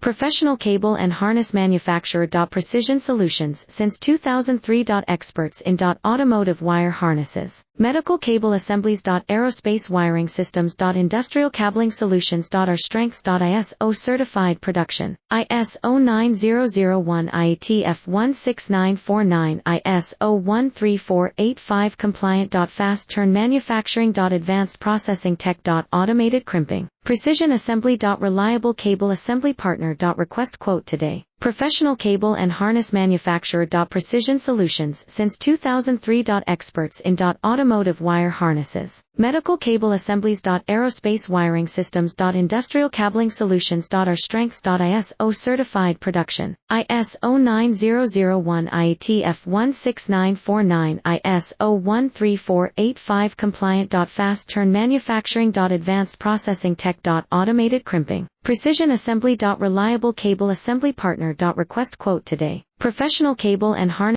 Professional cable and harness manufacturer. Precision Solutions since 2003. Experts in automotive wire harnesses, medical cable assemblies. Aerospace wiring systems. Industrial cabling solutions. Our strengths. ISO certified production, ISO 9001 IATF 16949 ISO 13485 compliant. Fast turn manufacturing. Advanced processing tech. Automated crimping, precision assembly. Reliable cable assembly partner. Request quote today. Professional cable and harness manufacturer. Precision Solutions since 2003. Experts in automotive wire harnesses, medical cable assemblies. Aerospace wiring systems. Industrial cabling solutions. Our strengths. ISO certified production, ISO 9001 IATF 16949 ISO 13485 compliant. Fast turn manufacturing. Advanced processing tech. Automated crimping, precision assembly. Reliable cable assembly partner. Request quote today. Professional cable and harness